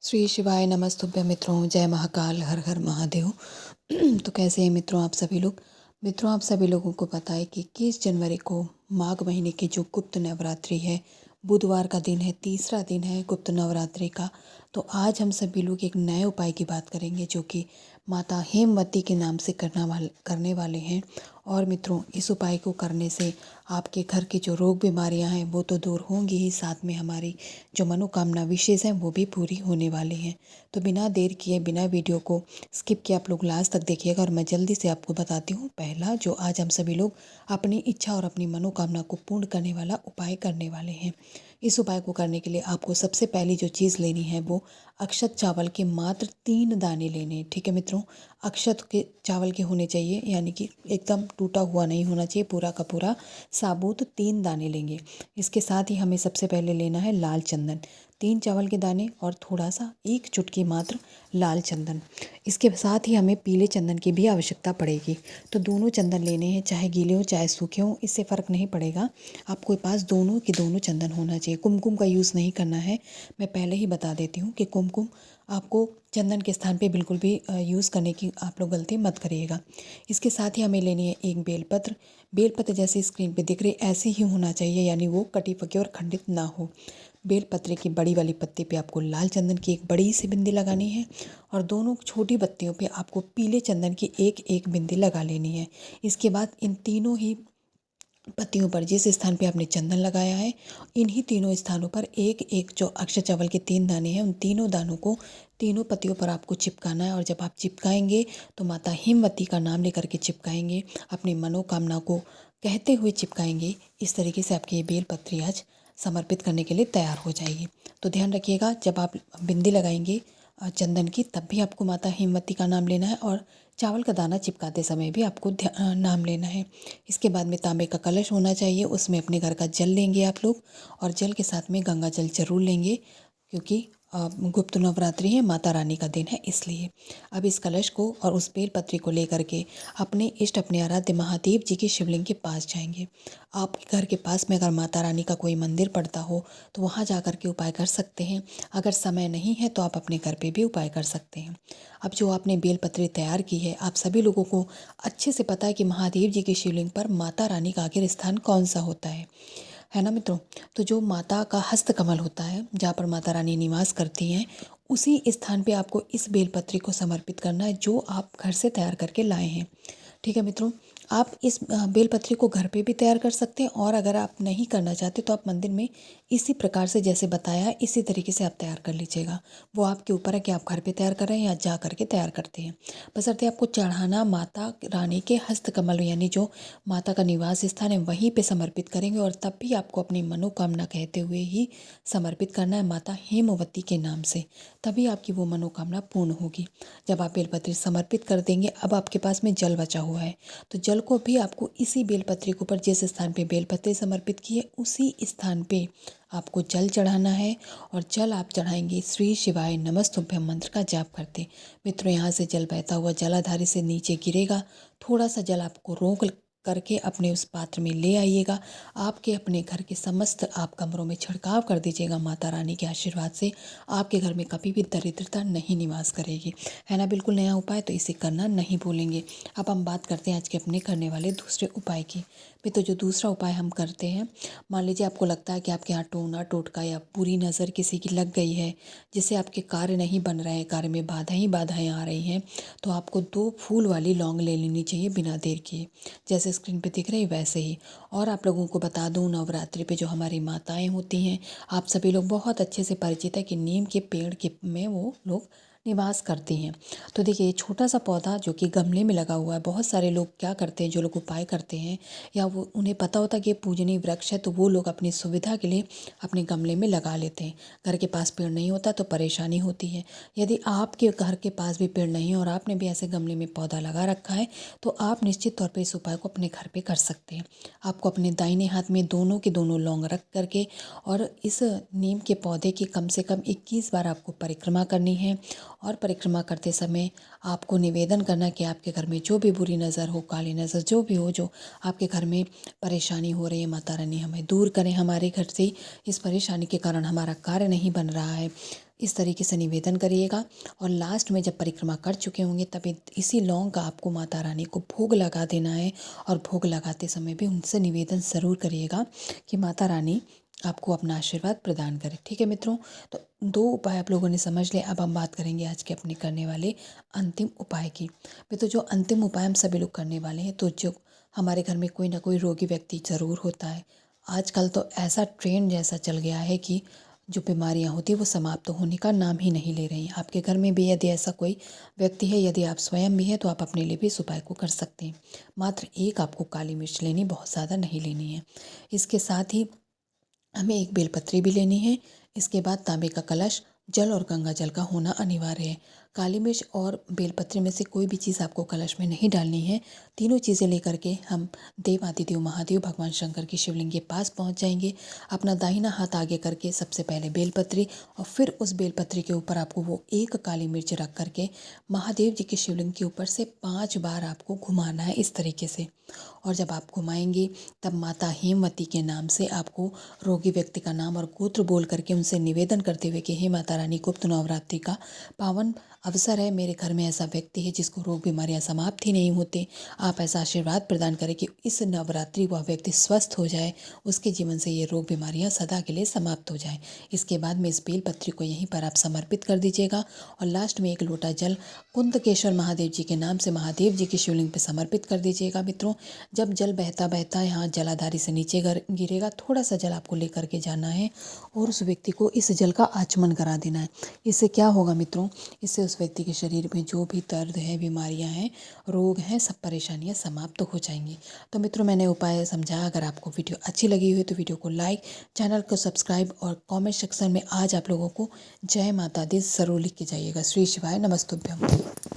श्री शिवाय नमस्तुभ्यं मित्रों, जय महाकाल, हर हर महादेव। तो कैसे हैं मित्रों आप सभी लोग। मित्रों, आप सभी लोगों को पता है कि 21 जनवरी को माघ महीने की जो गुप्त नवरात्रि है, बुधवार का दिन है, तीसरा दिन है गुप्त नवरात्रि का। तो आज हम सभी लोग एक नए उपाय की बात करेंगे जो कि माता हेमवती के नाम से करने वाले हैं। और मित्रों, इस उपाय को करने से आपके घर की जो रोग बीमारियां हैं वो तो दूर होंगी ही, साथ में हमारी जो मनोकामना विशेष हैं वो भी पूरी होने वाली हैं। तो बिना देर किए, बिना वीडियो को स्किप किए आप लोग लास्ट तक देखिएगा और मैं जल्दी से आपको बताती हूँ पहला जो आज हम सभी लोग अपनी इच्छा और अपनी मनोकामना को पूर्ण करने वाला उपाय करने वाले हैं। इस उपाय को करने के लिए आपको सबसे पहली जो चीज़ लेनी है वो अक्षत चावल के मात्र 3 दाने लेने हैं। ठीक है मित्रों, अक्षत के चावल के होने चाहिए, यानी कि एकदम टूटा हुआ नहीं होना चाहिए, पूरा का पूरा साबुत 3 दाने लेंगे। इसके साथ ही हमें सबसे पहले लेना है लाल चंदन, 3 चावल के दाने और थोड़ा सा 1 चुटकी मात्र लाल चंदन। इसके साथ ही हमें पीले चंदन की भी आवश्यकता पड़ेगी। तो दोनों चंदन लेने हैं, चाहे गीले हो चाहे सूखे हो, इससे फ़र्क नहीं पड़ेगा। आपके पास दोनों के दोनों चंदन होना चाहिए। कुमकुम का यूज़ नहीं करना है। मैं पहले ही बता देती हूँ कि कुमकुम आपको चंदन के स्थान पे बिल्कुल भी यूज़ करने की आप लोग गलती मत करिएगा। इसके साथ ही हमें लेनी है एक बेलपत्र। बेलपत्र जैसे स्क्रीन पे दिख रही ऐसे ही होना चाहिए, यानी वो कटी पकी और खंडित ना हो। बेलपत्र की बड़ी वाली पत्ती पे आपको लाल चंदन की एक बड़ी सी बिंदी लगानी है और दोनों छोटी पत्तियों पे आपको पीले चंदन की एक एक बिंदी लगा लेनी है। इसके बाद इन तीनों ही पत्तियों पर जिस स्थान पे आपने चंदन लगाया है, इन्हीं तीनों स्थानों पर एक एक जो अक्षय चावल के 3 दाने हैं, उन तीनों दानों को तीनों पत्तियों पर आपको चिपकाना है। और जब आप चिपकाएंगे तो माता हेमवती का नाम लेकर के चिपकाएंगे, अपनी मनोकामना को कहते हुए चिपकाएंगे। इस तरीके से आपकी ये बेलपत्री आज समर्पित करने के लिए तैयार हो जाएगी। तो ध्यान रखिएगा, जब आप बिंदी लगाएंगे चंदन की, तब भी आपको माता हेमवती का नाम लेना है और चावल का दाना चिपकाते समय भी आपको नाम लेना है। इसके बाद में तांबे का कलश होना चाहिए, उसमें अपने घर का जल लेंगे आप लोग और जल के साथ में गंगा जल जरूर लेंगे, क्योंकि गुप्त नवरात्रि है, माता रानी का दिन है इसलिए। अब इस कलश को और उस बेलपत्री को लेकर के अपने इष्ट, अपने आराध्य महादेव जी के शिवलिंग के पास जाएंगे। आपके घर के पास में अगर माता रानी का कोई मंदिर पड़ता हो तो वहाँ जा कर के उपाय कर सकते हैं। अगर समय नहीं है तो आप अपने घर पे भी उपाय कर सकते हैं। अब जो आपने बेलपत्री तैयार की है, आप सभी लोगों को अच्छे से पता है कि महादेव जी के शिवलिंग पर माता रानी का आखिर स्थान कौन सा होता है ना मित्रों। तो जो माता का हस्त कमल होता है, जहाँ पर माता रानी निवास करती हैं, उसी स्थान पे आपको इस बेलपत्री को समर्पित करना है जो आप घर से तैयार करके लाए हैं। ठीक है मित्रों, आप इस बेलपत्री को घर पे भी तैयार कर सकते हैं और अगर आप नहीं करना चाहते तो आप मंदिर में इसी प्रकार से जैसे बताया है इसी तरीके से आप तैयार कर लीजिएगा। वो आपके ऊपर है कि आप घर पे तैयार कर रहे हैं या जा करके तैयार करते हैं। बशर्ते आपको चढ़ाना माता रानी के हस्तकमल, यानी जो माता का निवास स्थान है वहीं पे समर्पित करेंगे और तब भी आपको अपनी मनोकामना कहते हुए ही समर्पित करना है माता हेमवती के नाम से, तभी आपकी वो मनोकामना पूर्ण होगी। जब आप बेलपत्री समर्पित कर देंगे, अब आपके पास में जल बचा हुआ है, तो जल को भी आपको इसी बेलपत्री के ऊपर जिस स्थान पे बेलपत्री समर्पित की है उसी स्थान पे आपको जल चढ़ाना है। और जल आप चढ़ाएंगे श्री शिवाय नमस्तुभ्यम मंत्र का जाप करते। मित्रों, यहाँ से जल बहता हुआ जलाधारी से नीचे गिरेगा। थोड़ा सा जल आपको रोक करके अपने उस पात्र में ले आइएगा। आपके अपने घर के समस्त आप कमरों में छिड़काव कर दीजिएगा। माता रानी के आशीर्वाद से आपके घर में कभी भी दरिद्रता नहीं निवास करेगी, है ना। बिल्कुल नया उपाय, तो इसे करना नहीं भूलेंगे। अब हम बात करते हैं आज के अपने करने वाले दूसरे उपाय की। तो जो दूसरा उपाय हम करते हैं, मान लीजिए आपको लगता है कि आपके यहाँ टोना टोटका या बुरी नज़र किसी की लग गई है, जिससे आपके कार्य नहीं बन रहे हैं, कार्य में बाधाएं आ रही हैं, तो आपको 2 फूल वाली लौंग ले लेनी चाहिए बिना देर किए, जैसे स्क्रीन पे दिख रही है वैसे ही। और आप लोगों को बता दूं, नवरात्रि पे जो हमारी माताएं होती हैं, आप सभी लोग बहुत अच्छे से परिचित है कि नीम के पेड़ के में वो लोग निवास करती हैं। तो देखिए, ये छोटा सा पौधा जो कि गमले में लगा हुआ है, बहुत सारे लोग क्या करते हैं, जो लोग उपाय करते हैं या वो उन्हें पता होता है कि ये पूजनीय वृक्ष है, तो वो लोग अपनी सुविधा के लिए अपने गमले में लगा लेते हैं। घर के पास पेड़ नहीं होता तो परेशानी होती है। यदि आपके घर के पास भी पेड़ नहीं है और आपने भी ऐसे गमले में पौधा लगा रखा है, तो आप निश्चित तौर पर इस उपाय को अपने घर पर कर सकते हैं। आपको अपने दाहिने हाथ में दोनों के दोनों लौंग रख करके और इस नीम के पौधे की कम से कम 21 बार आपको परिक्रमा करनी है और परिक्रमा करते समय आपको निवेदन करना कि आपके घर में जो भी बुरी नज़र हो, काली नज़र जो भी हो, जो आपके घर में परेशानी हो रही है, माता रानी हमें दूर करें हमारे घर से, इस परेशानी के कारण हमारा कार्य नहीं बन रहा है। इस तरीके से निवेदन करिएगा और लास्ट में जब परिक्रमा कर चुके होंगे तब इसी लौंग का आपको माता रानी को भोग लगा देना है। और भोग लगाते समय भी उनसे निवेदन ज़रूर करिएगा कि माता रानी आपको अपना आशीर्वाद प्रदान करें। ठीक है मित्रों, तो 2 उपाय आप लोगों ने समझ लिया। अब हम बात करेंगे आज के अपने करने वाले अंतिम उपाय की। मित्रों, जो अंतिम उपाय हम सभी लोग करने वाले हैं, तो जो हमारे घर में कोई ना कोई रोगी व्यक्ति ज़रूर होता है। आजकल तो ऐसा ट्रेंड जैसा चल गया है कि जो बीमारियां होती हैं वो समाप्त होने का नाम ही नहीं ले रही हैं। आपके घर में भी यदि ऐसा कोई व्यक्ति है, यदि आप स्वयं भी हैं, तो आप अपने लिए भी इस उपाय को कर सकते हैं। मात्र एक आपको काली मिर्च लेनी, बहुत ज़्यादा नहीं लेनी है। इसके साथ ही हमें एक बेलपत्री भी लेनी है। इसके बाद तांबे का कलश, जल और गंगा जल का होना अनिवार्य है। काली मिर्च और बेलपत्री में से कोई भी चीज़ आपको कलश में नहीं डालनी है। तीनों चीज़ें लेकर के हम देवादिदेव महादेव भगवान शंकर की शिवलिंग के पास पहुंच जाएंगे। अपना दाहिना हाथ आगे करके सबसे पहले बेलपत्री और फिर उस बेलपत्री के ऊपर आपको वो एक काली मिर्च रख करके महादेव जी की शिवलिंग के ऊपर से 5 बार आपको घुमाना है इस तरीके से। और जब आप घुमाएंगे तब माता हेमवती के नाम से आपको रोगी व्यक्ति का नाम और गोत्र बोल करके उनसे निवेदन करते हुए कि हे माता रानी, गुप्त नवरात्रि का पावन अवसर है, मेरे घर में ऐसा व्यक्ति है जिसको रोग बीमारियां समाप्त ही नहीं होते। आप ऐसा आशीर्वाद प्रदान करें कि इस नवरात्रि वह व्यक्ति स्वस्थ हो जाए, उसके जीवन से ये रोग बीमारियां सदा के लिए समाप्त हो जाए। इसके बाद में इस बेलपत्री को यहीं पर आप समर्पित कर दीजिएगा और लास्ट में एक लोटा जल कुंदकेश्वर महादेव जी के नाम से महादेव जी की शिवलिंग पर समर्पित कर दीजिएगा। मित्रों, जब जल बहता बहता यहाँ जलाधारी से नीचे गिरेगा, थोड़ा सा जल आपको लेकर के जाना है और उस व्यक्ति को इस जल का आचमन करा देना है। इससे क्या होगा मित्रों, इससे उस व्यक्ति के शरीर में जो भी दर्द है, बीमारियां हैं, रोग हैं, सब परेशानियां समाप्त हो जाएंगी। तो मित्रों, मैंने उपाय समझाया। अगर आपको वीडियो अच्छी लगी हुई तो वीडियो को लाइक, चैनल को सब्सक्राइब और कमेंट सेक्शन में आज आप लोगों को जय माता दी ज़रूर लिख के जाइएगा। श्री शिवाय नमस्तुभ्यम।